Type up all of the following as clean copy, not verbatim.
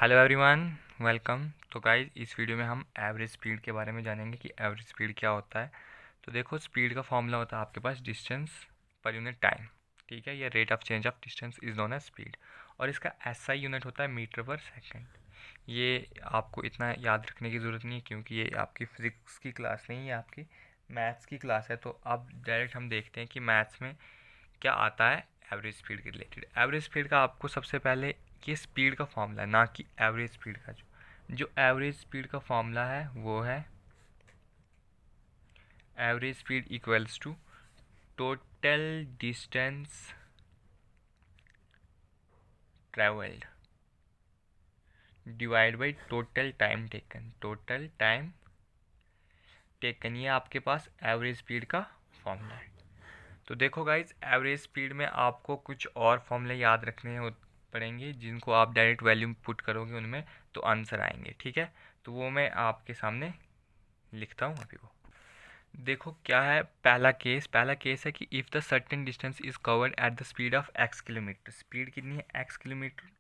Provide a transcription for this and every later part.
Hello everyone, welcome. तो guys इस video में हम एवरेज स्पीड के बारे में जानेंगे कि एवरेज स्पीड क्या होता है। तो देखो, स्पीड का फॉर्मूला होता है आपके पास डिस्टेंस पर यूनिट टाइम। ठीक है, ये rate of change of distance is known as speed. और इसका एसआई यूनिट होता है मीटर पर सेकंड। ये आपको इतना याद रखने की ज़रूरत नहीं है क्योंकि ये आपकी फिजिक्स की क्लास नहीं है, आपकी मैथ्स की क्लास है। तो अब डायरेक्ट हम देखते हैं कि मैथ्स में क्या आता है एवरेज स्पीड के रिलेटेड। एवरेज स्पीड का आपको सबसे पहले ये स्पीड का फॉर्मूला है, ना कि एवरेज स्पीड का। जो एवरेज स्पीड का फॉर्मूला है वो है average speed equals to total distance travelled divide by total time taken. Total time taken, ये आपके पास एवरेज स्पीड का फॉर्मूला है। तो देखो गाइज, एवरेज स्पीड में आपको कुछ और फॉर्मूले याद रखने पड़ेंगे जिनको आप डायरेक्ट वैल्यू पुट करोगे उनमें तो आंसर आएंगे। ठीक है, तो वो मैं आपके सामने लिखता हूँ अभी। वो देखो क्या है। पहला केस है कि if the certain distance is covered at the speed of x kilometre. Speed कितनी है? एक्स किलोमीटर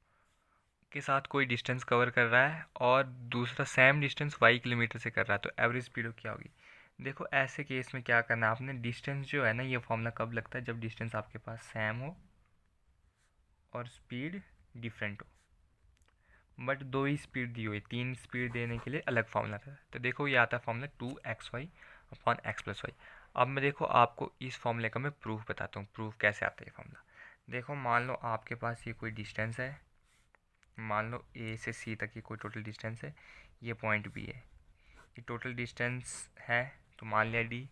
के साथ कोई डिस्टेंस कवर कर रहा है और दूसरा सेम डिस्टेंस वाई किलोमीटर से कर रहा है, तो एवरेज स्पीड क्या होगी? देखो, ऐसे केस में क्या करना है आपने, डिस्टेंस जो है ना, ये फॉर्मूला कब लगता है? जब डिस्टेंस आपके पास सेम हो और स्पीड डिफरेंट हो, बट दो ही स्पीड दी हुई। तीन स्पीड देने के लिए अलग फॉर्मूला था। तो देखो, ये आता है formula 2xy upon x plus y. अब मैं देखो आपको इस फॉर्मूले का मैं प्रूफ बताता हूँ, प्रूफ कैसे आता है ये फॉर्मूला। देखो, मान लो आपके पास ये कोई डिस्टेंस है, मान लो ए से सी तक ये कोई टोटल डिस्टेंस है, ये पॉइंट बी है, ये टोटल डिस्टेंस है। तो मान लिया डी।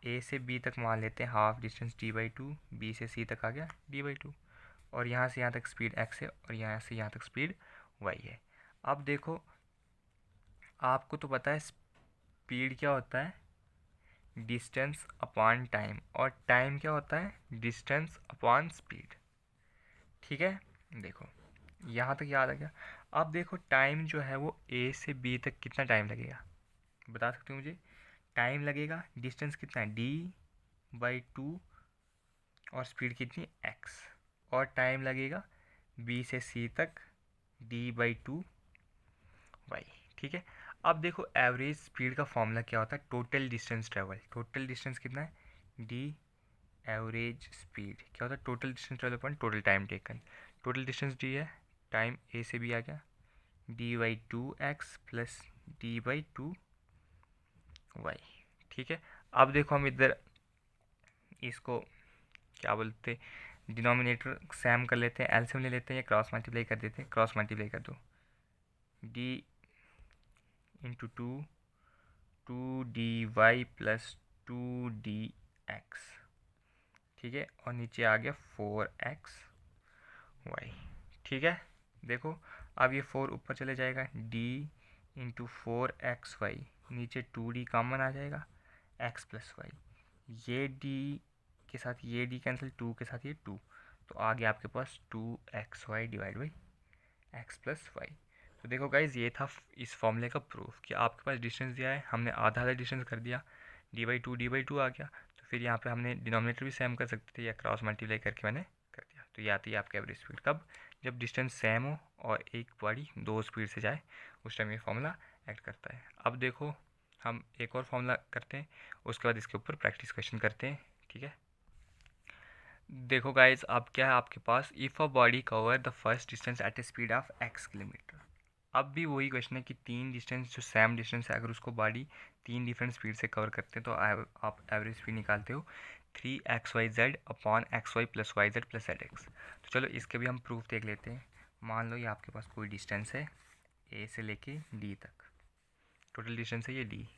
ए से बी तक मान लेते हैं हाफ डिस्टेंस d/2, बी से सी तक आ गया d/2। और यहाँ से यहाँ तक स्पीड x है और यहाँ से यहाँ तक स्पीड y है। अब देखो, आपको तो पता है स्पीड क्या होता है? Distance upon time. और टाइम क्या होता है? Distance upon speed. ठीक है, देखो यहाँ तक याद आ गया। अब देखो, टाइम जो है वो ए से बी तक कितना टाइम लगेगा बता सकते हो मुझे? टाइम लगेगा, डिस्टेंस कितना है d/2 और स्पीड कितनी x, और टाइम लगेगा बी से सी तक d/2 y। ठीक है, अब देखो एवरेज स्पीड का फॉर्मूला क्या होता है? Total distance travel. Total distance कितना है? डी एवरेज स्पीड क्या होता है? Total distance travel upon total time taken. Total distance D है, टाइम ए से बी आ गया, d/2x प्लस d/2y। ठीक है, अब देखो हम इधर इसको क्या बोलते, डिनोमिनेटर सेम कर लेते हैं, एलसीएम ले लेते हैं या क्रॉस मल्टीप्लाई कर देते हैं। क्रॉस मल्टीप्लाई कर दो, d into two d y plus 2dx। ठीक है, और नीचे आ गया 4xy। ठीक है, देखो अब ये 4 ऊपर चले जाएगा, d/4xy, नीचे 2d कॉमन आ जाएगा, x प्लस वाई। ये d के साथ ये d कैंसिल, 2 के साथ ये 2, तो आ गया आपके पास 2xy divide by x plus y. तो देखो गाइज, ये था इस फॉर्मूले का प्रूफ कि आपके पास डिस्टेंस दिया है, हमने आधा आधा डिस्टेंस कर दिया, d/2 आ गया। तो फिर यहाँ पे हमने डिनोमिनेटर भी सेम कर सकते थे या क्रॉस मल्टीप्लाई करके मैंने कर दिया। तो ये आती है आपकी एवरेज स्पीड कब? जब डिस्टेंस सेम हो और एक बॉडी दो स्पीड से जाए, उस टाइम ये फॉर्मूला एक्ट करता है। अब देखो, हम एक और फॉर्मूला करते हैं, उसके बाद इसके ऊपर प्रैक्टिस क्वेश्चन करते हैं। ठीक है, देखो गाइज, अब क्या है आपके पास, if a body cover the first distance at a speed of x kilometre. अब भी वही क्वेश्चन है कि तीन डिस्टेंस जो सेम डिस्टेंस है, अगर उसको बॉडी तीन डिफरेंट स्पीड से कवर करते हैं तो आप एवरेज स्पीड निकालते हो 3xyz upon xy plus yz plus zx। तो चलो इसके भी हम प्रूफ देख लेते हैं। मान लो ये आपके पास कोई डिस्टेंस है ए से लेके डी तक, टोटल डिस्टेंस है ये डी।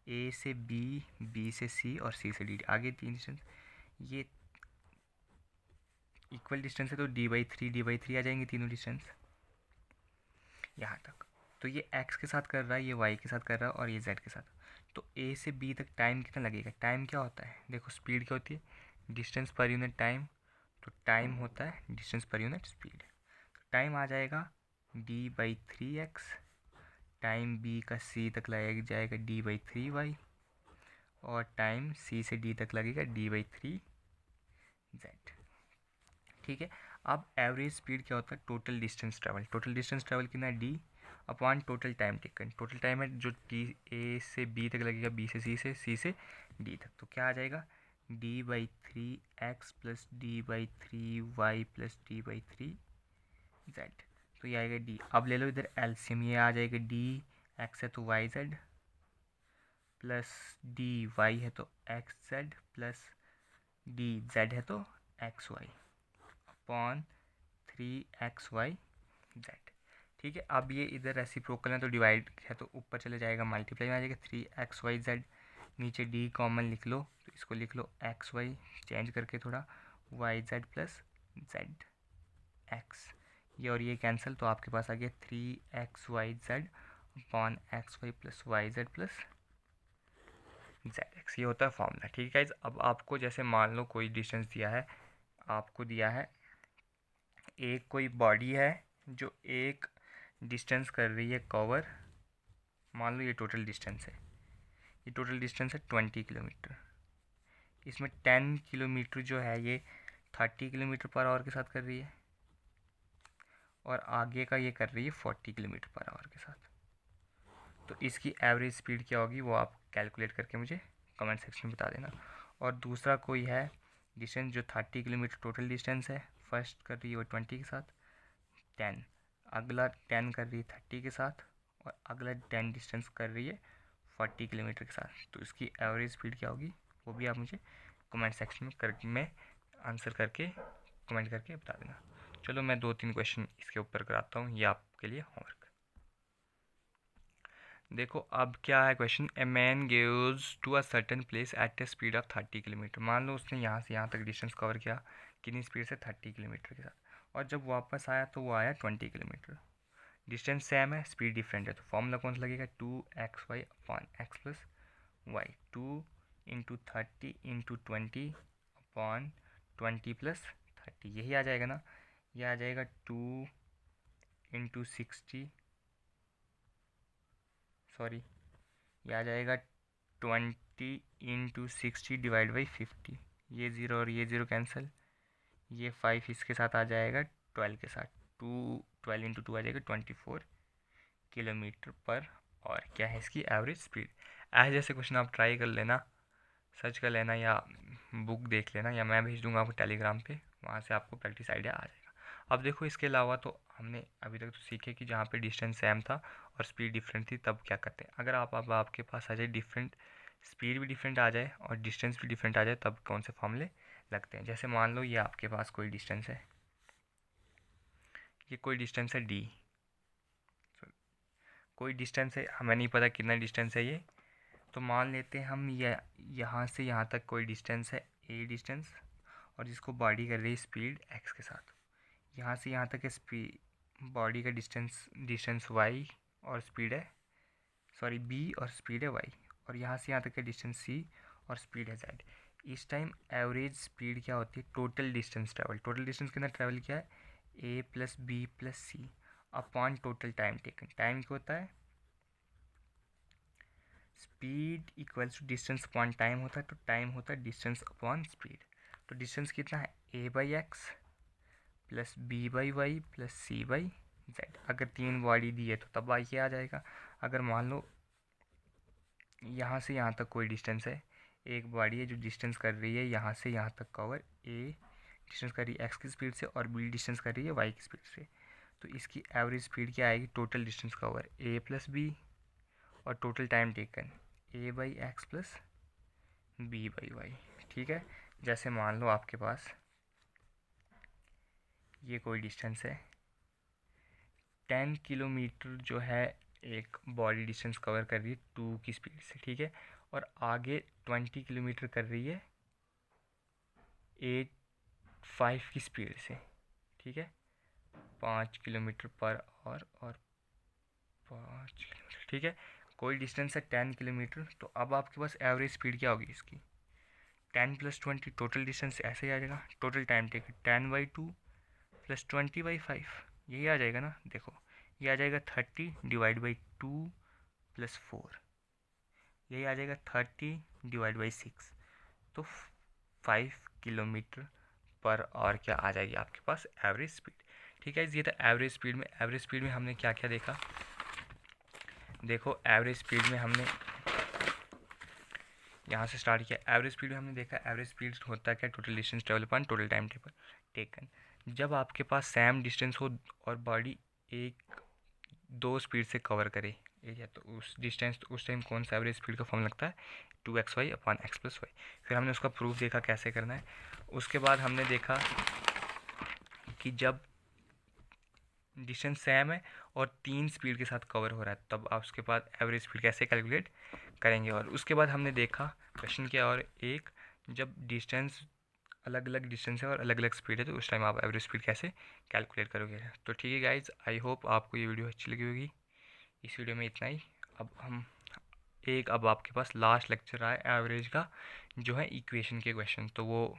ए से बी, बी से सी और सी से डी, आगे तीन डिस्टेंस। ये इक्वल डिस्टेंस है तो d/3 आ जाएंगे तीनों डिस्टेंस यहाँ तक। तो ये x के साथ कर रहा है, ये y के साथ कर रहा है और ये z के साथ। तो a से b तक टाइम कितना लगेगा? टाइम क्या होता है? देखो, स्पीड क्या होती है? डिस्टेंस पर यूनिट टाइम। तो टाइम होता है डिस्टेंस पर यूनिट स्पीड। तो टाइम आ जाएगा d/3x, टाइम b का c तक लगेगा जाएगा d/3y, और टाइम c से d तक लगेगा d/3z। ठीक है, अब एवरेज स्पीड क्या होता है, total distance travel. Total distance travel कितना है, D upon total time taken. Total time है जो टी ए से बी तक लगेगा, बी से सी से डी तक, तो क्या आ जाएगा, d by three x plus d by three y plus d by three z. तो ये आएगा डी। अब ले लो इधर एलसीएम, ये आ जाएगा डी एक्स है तो y z plus d y है तो x z plus d z है तो x y upon three x y z. ठीक है, अब ये इधर रेसिप्रोकल है तो डिवाइड है तो ऊपर चले जाएगा, मल्टीप्लाई में आ जाएगा, थ्री एक्स वाई जेड। नीचे डी कॉमन लिख लो तो इसको लिख लो एक्स वाई, चेंज करके थोड़ा, y z plus z x. ये और ये कैंसिल, तो आपके पास आ गया three x y z upon x y plus y z plus z x. ये होता है फॉर्मूला। ठीक है, अब आपको जैसे मान लो कोई डिस्टेंस दिया है, आपको दिया है एक कोई बॉडी है जो एक डिस्टेंस कर रही है कवर, मान लो ये टोटल डिस्टेंस है, ये टोटल डिस्टेंस है 20 किलोमीटर। इसमें 10 किलोमीटर जो है ये 30 किलोमीटर पर आवर के साथ कर रही है और आगे का ये कर रही है 40 किलोमीटर पर आवर के साथ। तो इसकी एवरेज स्पीड क्या होगी वो आप कैलकुलेट करके मुझे कमेंट सेक्शन में बता देना। और दूसरा कोई है डिस्टेंस जो 30 किलोमीटर टोटल डिस्टेंस है, फर्स्ट कर रही है वो 20 के साथ 10, अगला 10 कर रही है 30 के साथ और अगला 10 डिस्टेंस कर रही है 40 किलोमीटर के साथ। तो इसकी एवरेज स्पीड क्या होगी वो भी आप मुझे कमेंट सेक्शन में आंसर करके कमेंट करके बता देना। चलो मैं 2-3 क्वेश्चन इसके ऊपर कराता हूँ, ये आपके लिए होमवर्क। देखो अब क्या है question, a man goes to a certain place at a speed of 30 kilometre. मान लो उसने यहाँ से यहाँ तक डिस्टेंस कवर किया, कितनी स्पीड से, 30 किलोमीटर के साथ, और जब वापस आया तो वो आया 20 किलोमीटर। डिस्टेंस सेम है, स्पीड डिफरेंट है, तो फॉर्मूला कौन सा लगेगा, 2xy upon x plus y, 2 into 30 into 20 upon 20 plus 30, यही आ जाएगा ना। ये आ जाएगा 2 इंटू 60, सॉरी ये आ जाएगा 20 इंटू 60 डिवाइड बाई 50, ये ज़ीरो और ये ज़ीरो कैंसिल, ये 5 इसके साथ आ जाएगा 12 के साथ, 12 इंटू 2 आ जाएगा 24 किलोमीटर पर। और क्या है इसकी एवरेज स्पीड। ऐसे जैसे क्वेश्चन आप ट्राई कर लेना, सर्च कर लेना या बुक देख लेना, या मैं भेज दूंगा आपको टेलीग्राम पे, वहाँ से आपको प्रैक्टिस आइडिया आ जाएगा। अब देखो इसके अलावा तो हमने अभी तक तो सीखे कि जहाँ पे डिस्टेंस सेम था और स्पीड डिफरेंट थी तब क्या करते हैं। अगर अब आपके पास आ जाए डिफरेंट स्पीड भी डिफरेंट आ जाए और डिस्टेंस भी डिफरेंट आ जाए तब कौन से फॉर्मूले लगते हैं। जैसे मान लो ये आपके पास कोई डिस्टेंस है, ये कोई डिस्टेंस है डी, कोई डिस्टेंस है, हमें नहीं पता कितना डिस्टेंस है ये, तो मान लेते हैं हम ये यहाँ से यहाँ तक कोई डिस्टेंस है ए डिस्टेंस, और जिसको बॉडी कर रही है स्पीड एक्स के साथ। यहाँ से यहाँ तक स्पीड बॉडी का डिस्टेंस वाई और स्पीड है, सॉरी बी और स्पीड है वाई, और यहाँ से यहाँ तक का डिस्टेंस सी और स्पीड है जेड। इस टाइम एवरेज स्पीड क्या होती है, total distance travel, total distance कितना ट्रैवल किया है, A plus B plus C upon total time taken. Time क्या होता है, speed equals to distance upon time होता है, तो टाइम होता है डिस्टेंस अपॉन स्पीड। तो डिस्टेंस कितना है, A by x plus B by Y plus C by Z. अगर 3 बॉडी दी है तो तब ये आ जाएगा। अगर मान लो यहाँ से यहाँ तक कोई डिस्टेंस है, एक बॉडी है जो डिस्टेंस कर रही है यहाँ से यहाँ तक कवर, ए डिस्टेंस कर रही है एक्स की स्पीड से और बी डिस्टेंस कर रही है वाई की स्पीड से, तो इसकी एवरेज स्पीड क्या आएगी, total distance cover a plus b और total time taken a by x plus B by y. ठीक है, जैसे मान लो आपके पास ये कोई डिस्टेंस है 10 किलोमीटर जो है एक बॉडी डिस्टेंस कवर कर रही है 2 की स्पीड से, ठीक है, और आगे 20 किलोमीटर कर रही है 5 की स्पीड से, ठीक है, 5 किलोमीटर पर आवर और 5 किलोमीटर, ठीक है। कोई डिस्टेंस है 10 किलोमीटर, तो अब आपके पास एवरेज स्पीड क्या होगी इसकी, 10 प्लस 20 टोटल डिस्टेंस ऐसे ही आ जाएगा, टोटल टाइम टेक 10/2 प्लस 20/5, यही आ जाएगा ना। देखो ये आ जाएगा 30 डिवाइड बाई 2 प्लस 4, यही आ जाएगा 30 डिवाइड बाई 6, तो 5 किलोमीटर पर और क्या आ जाएगी आपके पास एवरेज स्पीड। ठीक है, ये था एवरेज स्पीड में। एवरेज स्पीड में हमने क्या क्या देखा, देखो एवरेज स्पीड में हमने यहाँ से स्टार्ट किया। एवरेज स्पीड में हमने देखा एवरेज स्पीड होता है क्या, टोटल डिस्टेंस ट्रेवल अपन टोटल टाइम टेकन। जब आपके पास सेम डिस्टेंस हो और बॉडी एक दो स्पीड से कवर करे एरिया, तो उस डिस्टेंस उस टाइम कौन सा एवरेज स्पीड का फॉर्म लगता है, 2xy अपॉन x+y। फिर हमने उसका प्रूफ देखा कैसे करना है। उसके बाद हमने देखा कि जब डिस्टेंस सेम है और 3 स्पीड के साथ कवर हो रहा है, तब आप उसके बाद एवरेज स्पीड कैसे कैलकुलेट करेंगे। और उसके बाद हमने देखा क्वेश्चन क्या, और एक जब डिस्टेंस अलग अलग डिस्टेंस है और अलग अलग स्पीड है, तो उस टाइम आप एवरेज स्पीड कैसे कैलकुलेट करोगे। तो ठीक है गाइज, आई होप आपको ये वीडियो अच्छी लगी होगी। इस वीडियो में इतना ही। अब आपके पास लास्ट लेक्चर आए एवरेज का, जो है इक्वेशन के क्वेश्चन, तो वो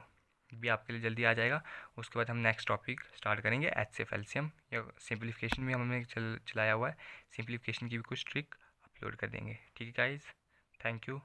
भी आपके लिए जल्दी आ जाएगा। उसके बाद हम नेक्स्ट टॉपिक स्टार्ट करेंगे HCF LCM, या सिंप्लीफिकेशन भी हमने चलाया हुआ है, सिंप्लीफिकेशन की भी कुछ ट्रिक अपलोड कर देंगे। ठीक है गाइज, थैंक यू।